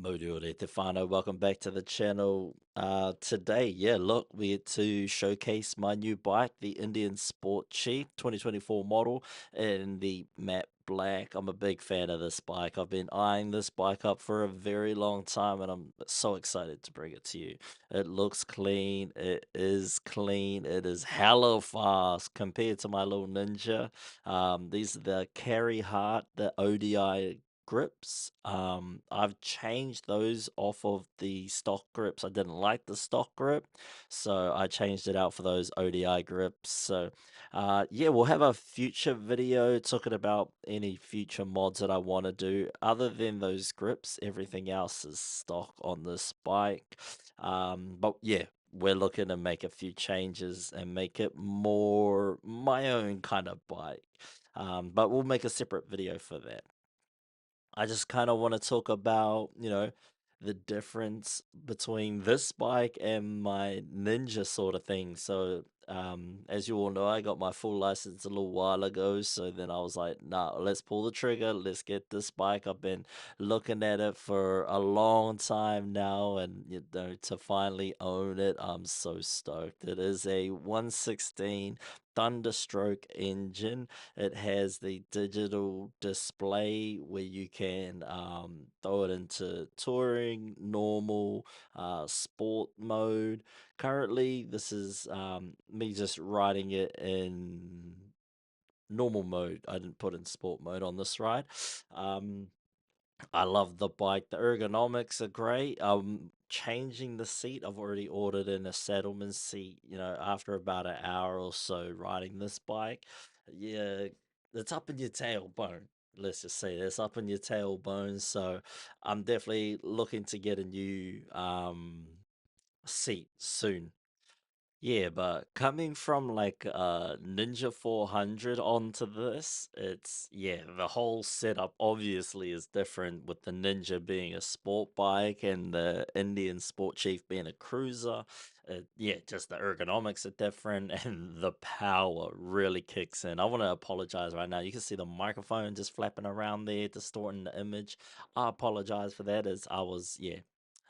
Module Tefano, welcome back to the channel. Today, yeah, look, we get to showcase my new bike, the Indian Sport Chief 2024 model in the matte black. I'm a big fan of this bike. I've been eyeing this bike up for a very long time, and I'm so excited to bring it to you. It looks clean, it is hella fast compared to my little Ninja. These are the Carry Heart, the ODI grips. I've changed those off of the stock grips. I didn't like the stock grip, so I changed it out for those ODI grips. So, yeah, we'll have a future video talking about any future mods that I want to do. Other than those grips, everything else is stock on this bike. But yeah, we're looking to make a few changes and make it more my own kind of bike. But we'll make a separate video for that. I just kind of want to talk about, the difference between this bike and my Ninja sort of thing. So, as you all know, I got my full license a little while ago. So then I was like, nah, let's pull the trigger. Let's get this bike. I've been looking at it for a long time now. And, to finally own it, I'm so stoked. It is a 116 Thunderstroke engine. It has the digital display where you can throw it into touring, normal, sport mode. Currently, this is me just riding it in normal mode. I didn't put in sport mode on this ride. Um, I love the bike. The ergonomics are great. Changing the seat. I've already ordered in a settlement seat, after about an hour or so riding this bike. Yeah, it's up in your tailbone. Let's just say it's up in your tailbone. So I'm definitely looking to get a new seat soon. Yeah, but coming from like Ninja 400 onto this, it's yeah, the whole setup obviously is different with the Ninja being a sport bike and the Indian Sport Chief being a cruiser. Yeah, just the ergonomics are different and the power really kicks in. I want to apologize right now. You can see the microphone just flapping around there, distorting the image. I apologize for that as yeah,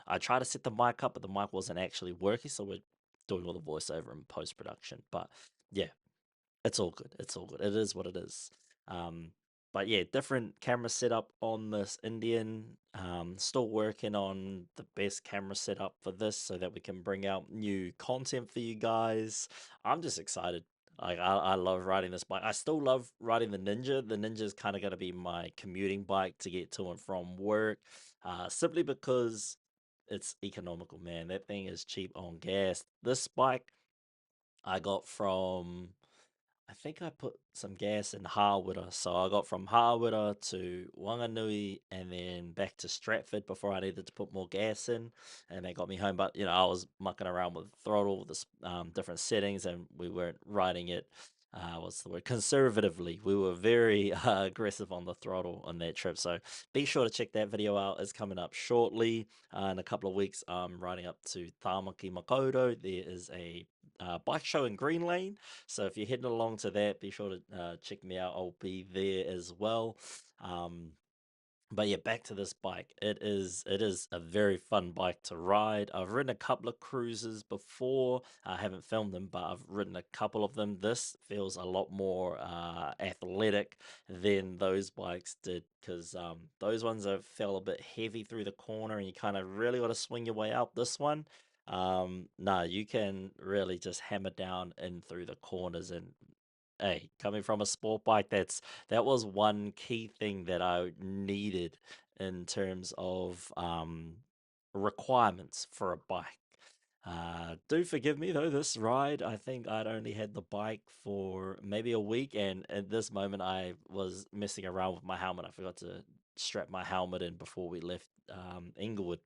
I tried to set the mic up, but the mic wasn't actually working, so we're doing all the voiceover and post production. But yeah, it's all good. It's all good. It is what it is. Um, but yeah, different camera setup on this Indian. Still working on the best camera setup for this so that we can bring out new content for you guys. I'm just excited. Like I love riding this bike. I still love riding the Ninja. The Ninja is kind of going to be my commuting bike to get to and from work, simply because it's economical, man. That thing is cheap on gas. This bike I got from I think I put some gas in Harwita. So I got from Harwita to Wanganui and then back to Stratford before I needed to put more gas in. And that got me home. But, I was mucking around with throttle, the different settings, and we weren't riding it. What's the word? Conservatively. We were very aggressive on the throttle on that trip. So be sure to check that video out. It's coming up shortly. In a couple of weeks, I'm riding up to Tamaki Makoto. There is a bike show in Green Lane. So if you're heading along to that, be sure to check me out. I'll be there as well. Um, but yeah, back to this bike. It is a very fun bike to ride. I've ridden a couple of cruises before. I haven't filmed them, but I've ridden a couple of them. This feels a lot more athletic than those bikes did because those ones have felt a bit heavy through the corner, and you kind of really got to swing your way out. This one, no, you can really just hammer down in through the corners and hey, coming from a sport bike, that was one key thing that I needed in terms of requirements for a bike. Do forgive me though, this ride, I think I'd only had the bike for maybe a week, and at this moment I was messing around with my helmet. I forgot to strap my helmet in before we left Inglewood.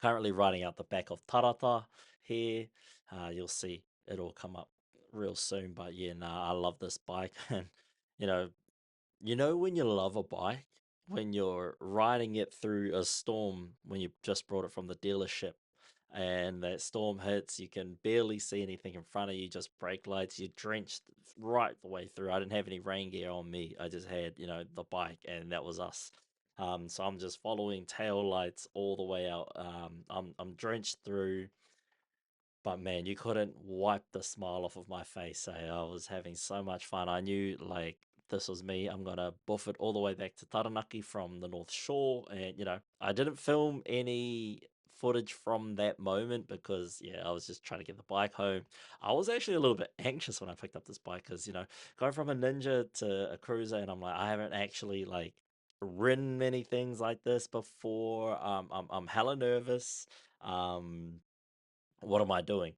Currently riding out the back of Tarata here. You'll see it'll come up real soon. But yeah, nah, I love this bike. And you know, when you love a bike, when you're riding it through a storm, when you just brought it from the dealership, and that storm hits, you can barely see anything in front of you, just brake lights, you're drenched right the way through. I didn't have any rain gear on me. I just had, the bike, and that was us. So I'm just following tail lights all the way out. I'm drenched through, but man, you couldn't wipe the smile off of my face. I was having so much fun. I knew like this was me. I'm gonna buff it all the way back to Taranaki from the North Shore, and I didn't film any footage from that moment because I was just trying to get the bike home. I was actually a little bit anxious when I picked up this bike because going from a Ninja to a Cruiser, and I'm like I haven't actually like ridden many things like this before. I'm hella nervous. Um, what am I doing?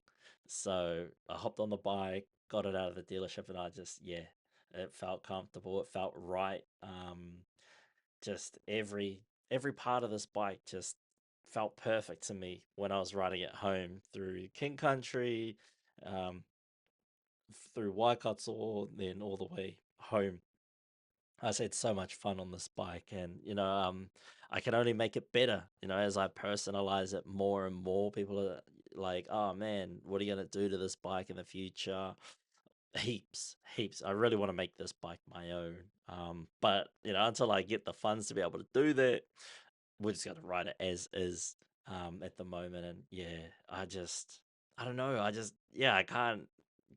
So I hopped on the bike, got it out of the dealership, and I just, it felt comfortable. It felt right. Just every part of this bike just felt perfect to me when I was riding it home through King Country, um, through Waikato, then all the way home. I just had so much fun on this bike, and I can only make it better. As I personalize it more and more, people are like, "Oh man, what are you gonna do to this bike in the future?" Heaps, heaps. I really want to make this bike my own. But until I get the funds to be able to do that, we're just gonna ride it as is at the moment. And I don't know. I can't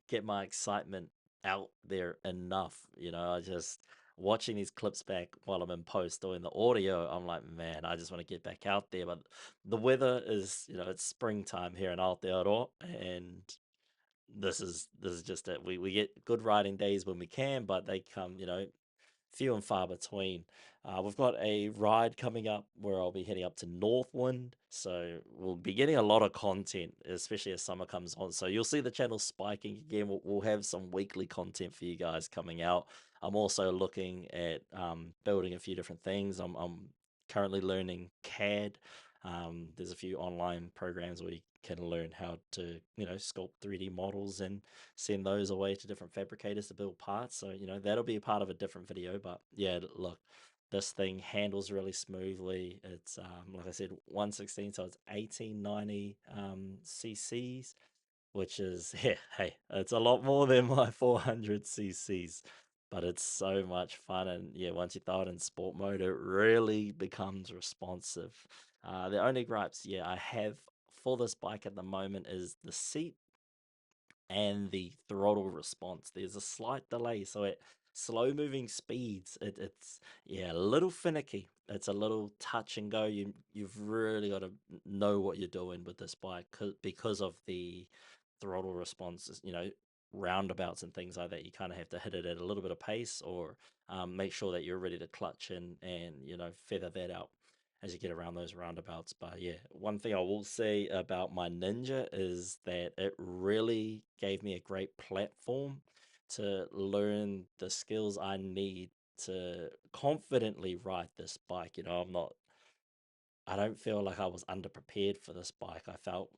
get my excitement out there enough. I just watching these clips back while I'm in post doing the audio, I'm like, man, I just want to get back out there. But the weather is, it's springtime here in Aotearoa, and this is just it. We get good riding days when we can, but they come, few and far between. We've got a ride coming up where I'll be heading up to Northwind, so we'll be getting a lot of content, especially as summer comes on. So you'll see the channel spiking again. We'll have some weekly content for you guys coming out. I'm also looking at building a few different things. I'm currently learning CAD. There's a few online programs where you can learn how to, sculpt 3D models and send those away to different fabricators to build parts. So, that'll be a part of a different video. But yeah, look, this thing handles really smoothly. It's like I said, 116, so it's 1890 cc's, which is yeah, hey, it's a lot more than my 400 cc's. But it's so much fun, and yeah, once you throw it in sport mode, it really becomes responsive. The only gripes, I have for this bike at the moment is the seat and the throttle response. There's a slight delay, so at slow moving speeds, it's a little finicky. It's a little touch and go. You've really got to know what you're doing with this bike because of the throttle responses. Roundabouts and things like that. You kind of have to hit it at a little bit of pace, or make sure that you're ready to clutch and feather that out as you get around those roundabouts. But yeah, one thing I will say about my Ninja is that it really gave me a great platform to learn the skills I need to confidently ride this bike. I don't feel like I was underprepared for this bike. I felt,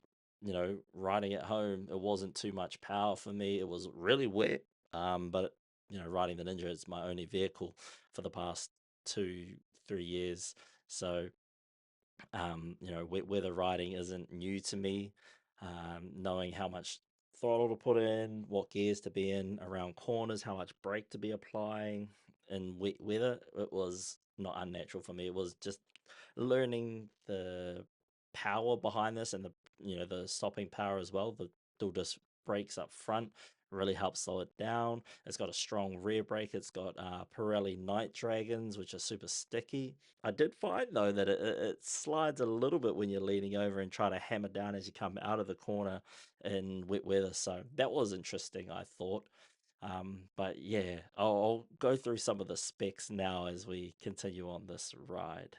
riding it home, it wasn't too much power for me. It was really wet. But riding the Ninja is my only vehicle for the past 2, 3 years. So weather riding isn't new to me. Knowing how much throttle to put in, what gears to be in around corners, how much brake to be applying in wet weather, it was not unnatural for me. It was just learning the power behind this, and the stopping power as well. The dual disc brakes up front really helps slow it down. It's got a strong rear brake. It's got Pirelli Night Dragons, which are super sticky. I did find though that it slides a little bit when you're leaning over and try to hammer down as you come out of the corner in wet weather. So that was interesting, I thought. But yeah, I'll go through some of the specs now as we continue on this ride.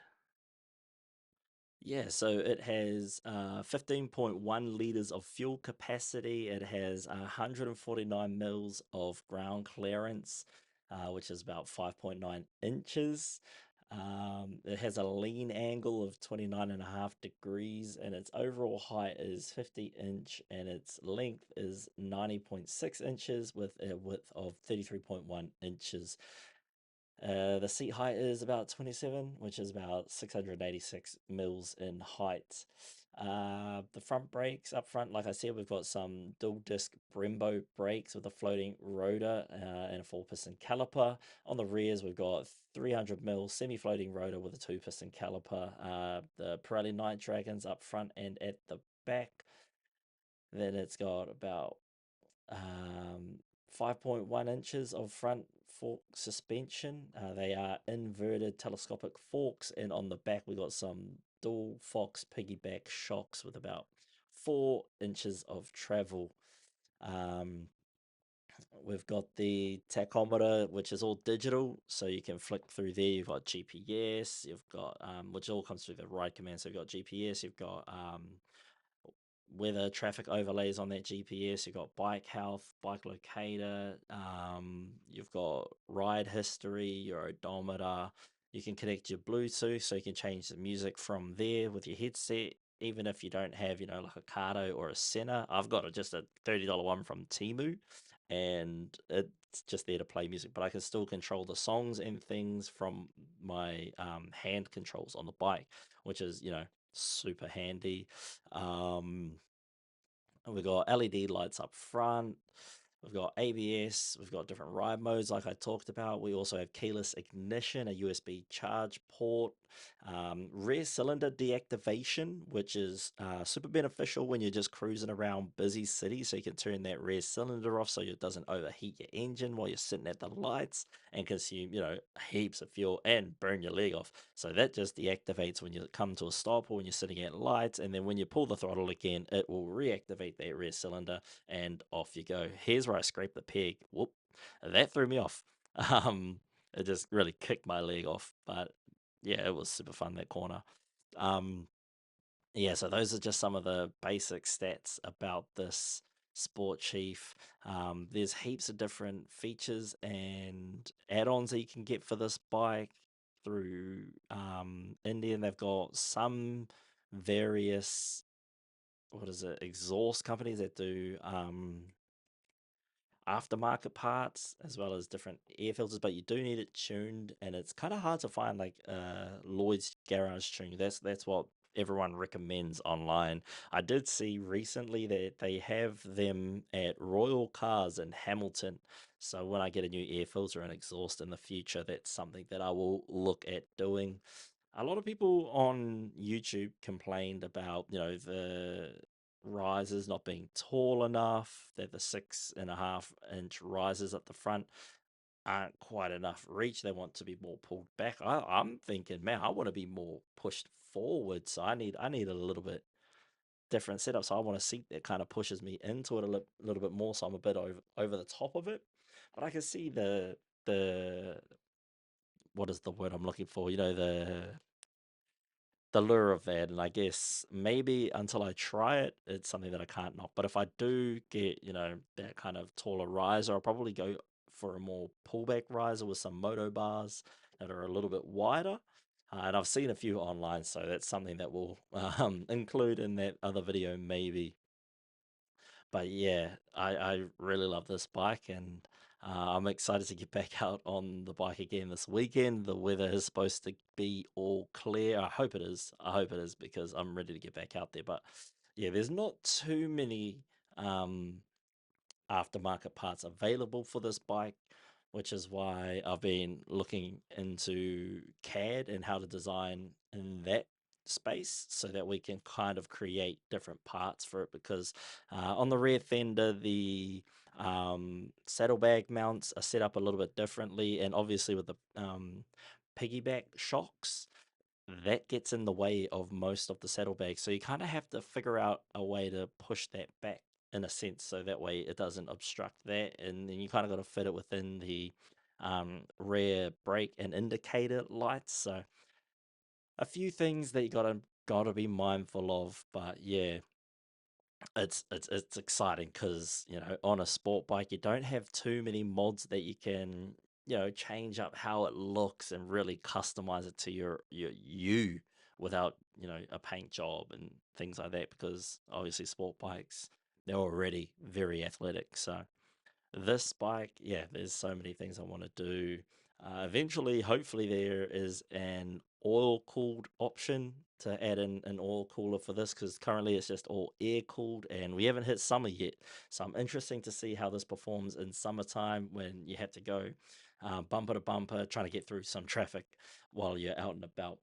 Yeah, so it has 15.1 liters of fuel capacity. It has 149 mils of ground clearance, which is about 5.9 inches. It has a lean angle of 29.5 degrees, and its overall height is 50 inch, and its length is 90.6 inches with a width of 33.1 inches. The seat height is about 27, which is about 686 mils in height. The front brakes up front, like I said, we've got some dual disc Brembo brakes with a floating rotor and a four-piston caliper. On the rears, we've got 300 mil semi-floating rotor with a two-piston caliper. The Pirelli Night Dragons up front and at the back. Then it's got about um, 5.1 inches of front fork suspension. They are inverted telescopic forks, and on the back we got some dual Fox piggyback shocks with about 4 inches of travel. Um, we've got the tachometer, which is all digital, so you can flick through there. You've got GPS, you've got which all comes through the ride command. So you've got GPS, you've got weather traffic overlays on that GPS. You've got bike health, bike locator. You've got ride history, your odometer. You can connect your Bluetooth, so you can change the music from there with your headset. Even if you don't have, like a Cardo or a Senna, I've got just a $30 one from Timu, and it's just there to play music. But I can still control the songs and things from my hand controls on the bike, which is super handy. Um, and we've got LED lights up front. We've got ABS. We've got different ride modes, like I talked about. We also have keyless ignition, a USB charge port, rear cylinder deactivation, which is super beneficial when you're just cruising around busy cities. So you can turn that rear cylinder off so it doesn't overheat your engine while you're sitting at the lights and consume, heaps of fuel and burn your leg off. So that just deactivates when you come to a stop or when you're sitting at lights. And then when you pull the throttle again, it will reactivate that rear cylinder and off you go. Here's where I scraped the peg. Whoop, that threw me off. Um, it just really kicked my leg off. But yeah, it was super fun that corner. Um, yeah, so those are just some of the basic stats about this Sport Chief. There's heaps of different features and add-ons that you can get for this bike through Indian. They've got some various, what is it, exhaust companies that do aftermarket parts as well as different air filters, but you do need it tuned, and it's kind of hard to find like Lloyd's garage tune. That's what everyone recommends online. I did see recently that they have them at Royal Cars in Hamilton. So when I get a new air filter and exhaust in the future, that's something that I will look at doing. A lot of people on YouTube complained about, the risers not being tall enough, that the 6.5-inch risers at the front aren't quite enough reach. They want to be more pulled back. I'm thinking, man, I want to be more pushed forward. So I need a little bit different setup. So I want a seat that kind of pushes me into it a little bit more. So I'm a bit over the top of it. But I can see the what is the word I'm looking for? The lure of that. And I guess maybe until I try it, it's something that I can't knock. But if I do get, that kind of taller riser, I'll probably go for a more pullback riser with some moto bars that are a little bit wider. And I've seen a few online, so that's something that we'll include in that other video, maybe. But yeah, I really love this bike, and I'm excited to get back out on the bike again this weekend. The weather is supposed to be all clear. I hope it is. I hope it is because I'm ready to get back out there. But yeah, there's not too many um, aftermarket parts available for this bike, which is why I've been looking into CAD and how to design in that space so that we can kind of create different parts for it. Because on the rear fender, the saddlebag mounts are set up a little bit differently, and obviously with the piggyback shocks, that gets in the way of most of the saddlebags. So you kind of have to figure out a way to push that back in a sense, so that way it doesn't obstruct that. And then you kind of got to fit it within the rear brake and indicator lights. So a few things that you gotta be mindful of. But yeah, it's exciting because on a sport bike you don't have too many mods that you can change up how it looks and really customize it to you without a paint job and things like that, because obviously sport bikes, they're already very athletic. So this bike, yeah, there's so many things I want to do. Eventually, hopefully, there is an oil cooled option to add in an oil cooler for this, because currently it's just all air cooled and we haven't hit summer yet. So I'm interesting to see how this performs in summertime when you have to go bumper to bumper trying to get through some traffic while you're out and about.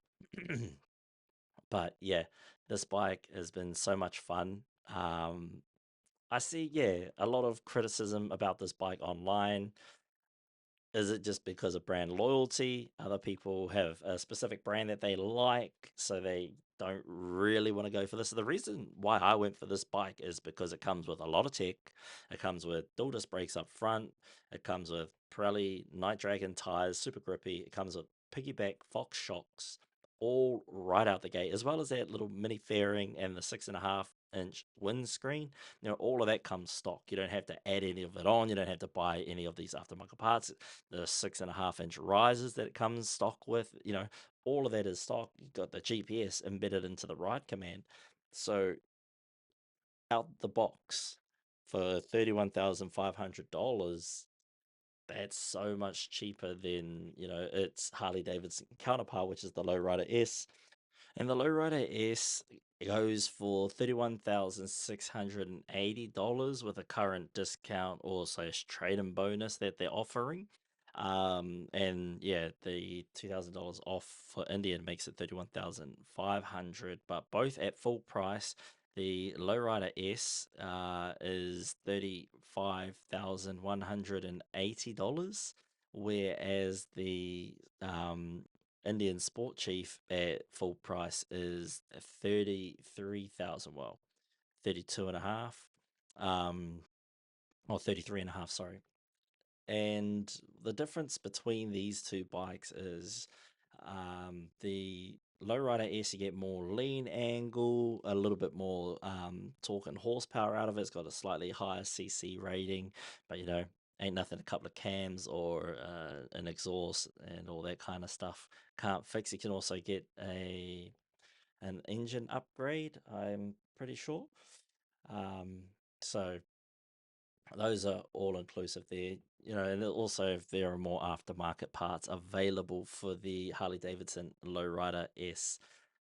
But yeah, this bike has been so much fun. I see, yeah, a lot of criticism about this bike online. Is it just because of brand loyalty? Other people have a specific brand that they like, so they don't really want to go for this. So the reason why I went for this bike is because it comes with a lot of tech. It comes with dual disc brakes up front. It comes with Pirelli Night Dragon tires, super grippy. It comes with piggyback Fox shocks, all right out the gate, as well as that little mini fairing and the 6.5-inch windscreen. All of that comes stock. You don't have to add any of it on. You don't have to buy any of these aftermarket parts. The 6.5-inch risers that it comes stock with, all of that is stock. You've got the GPS embedded into the ride command. So out the box for $31,500, that's so much cheaper than, its Harley Davidson counterpart, which is the Lowrider S. And the Lowrider S goes for $31,680 with a current discount or slash trade-in bonus that they're offering. And yeah, the $2,000 off for Indian makes it 31,500, but both at full price. The Lowrider S is $35,180, whereas the Indian Sport Chief at full price is 33,000, well, 32 and a half, or 33 and a half, sorry. And the difference between these two bikes is the Lowrider S, you get more lean angle, a little bit more torque and horsepower out of it. It's got a slightly higher CC rating, but ain't nothing a couple of cams or an exhaust and all that kind of stuff can't fix. You can also get an engine upgrade, I'm pretty sure. Um, so those are all inclusive there, and also if there are more aftermarket parts available for the Harley Davidson Lowrider S,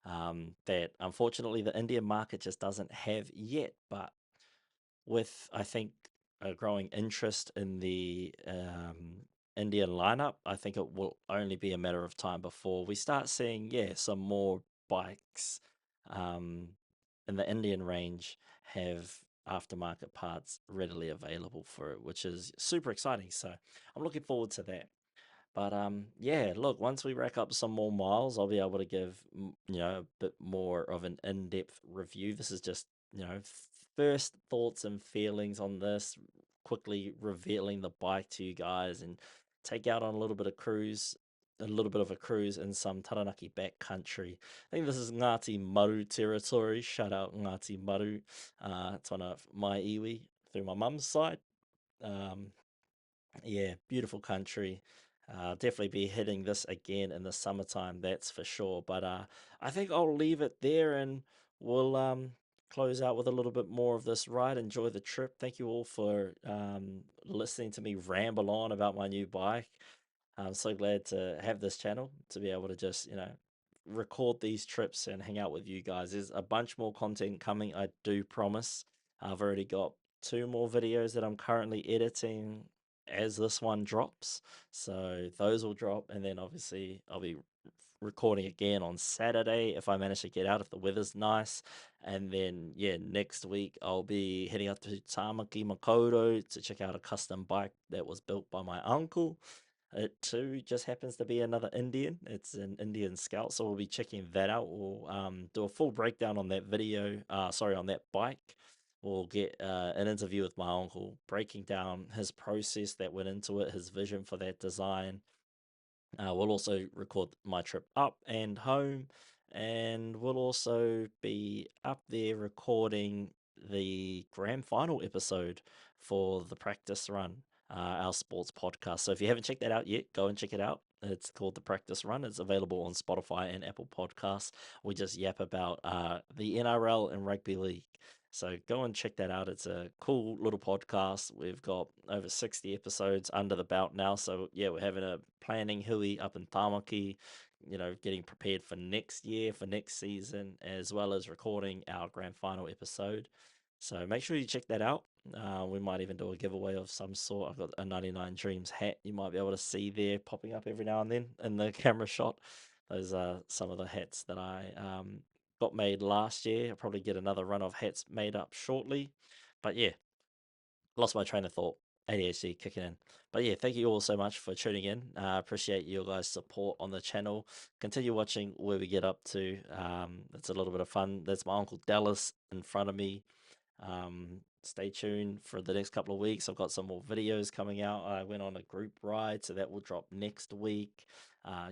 that unfortunately the Indian market just doesn't have yet. But with, I think, a growing interest in the Indian lineup, I think it will only be a matter of time before we start seeing, yeah, some more bikes um, in the Indian range have aftermarket parts readily available for it, which is super exciting. So I'm looking forward to that. But yeah, look, once we rack up some more miles, I'll be able to give a bit more of an in-depth review. This is just first thoughts and feelings on this, quickly revealing the bike to you guys, and take out on a little bit of a cruise in some Taranaki backcountry. I think this is Ngāti Maru territory. Shout out Ngāti Maru. It's one of my iwi through my mum's side. Um, yeah, beautiful country. Definitely be hitting this again in the summertime, that's for sure. But I think I'll leave it there, and we'll close out with a little bit more of this ride. Enjoy the trip. Thank you all for listening to me ramble on about my new bike. I'm so glad to have this channel to be able to just, record these trips and hang out with you guys. There's a bunch more content coming, I do promise. I've already got two more videos that I'm currently editing as this one drops. So those will drop, and then obviously I'll be recording again on Saturday if I manage to get out, if the weather's nice. And then yeah, next week I'll be heading up to Tamaki Makoto to check out a custom bike that was built by my uncle. It too just happens to be another Indian. It's an Indian Scout, so we'll be checking that out. We'll do a full breakdown on that video. Sorry, on that bike. We'll get an interview with my uncle, breaking down his process that went into it, his vision for that design. We'll also record my trip up and home, and we'll also be up there recording the grand final episode for the practice run, our sports podcast. So if you haven't checked that out yet, go and check it out. It's called The Practice Run. It's available on Spotify and Apple Podcasts. We just yap about the NRL and rugby league. So go and check that out. It's a cool little podcast. We've got over 60 episodes under the belt now. So yeah, we're having a planning hui up in Tamaki, getting prepared for next year, for next season, as well as recording our grand final episode. So make sure you check that out. We might even do a giveaway of some sort. I've got a 99 Dreams hat you might be able to see there popping up every now and then in the camera shot. Those are some of the hats that I got made last year. I'll probably get another run of hats made up shortly. But yeah, lost my train of thought. ADHD kicking in. But yeah, thank you all so much for tuning in. Appreciate your guys' support on the channel. Continue watching where we get up to. It's a little bit of fun. That's my Uncle Dallas in front of me. Stay tuned for the next couple of weeks. I've got some more videos coming out. I went on a group ride, so that will drop next week.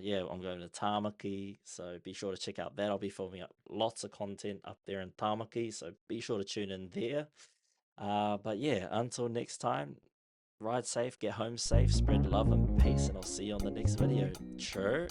Yeah, I'm going to Tamaki, so be sure to check out that. I'll be filming up lots of content up there in Tamaki, so be sure to tune in there. But yeah, until next time, ride safe, get home safe, spread love and peace, and I'll see you on the next video. Sure.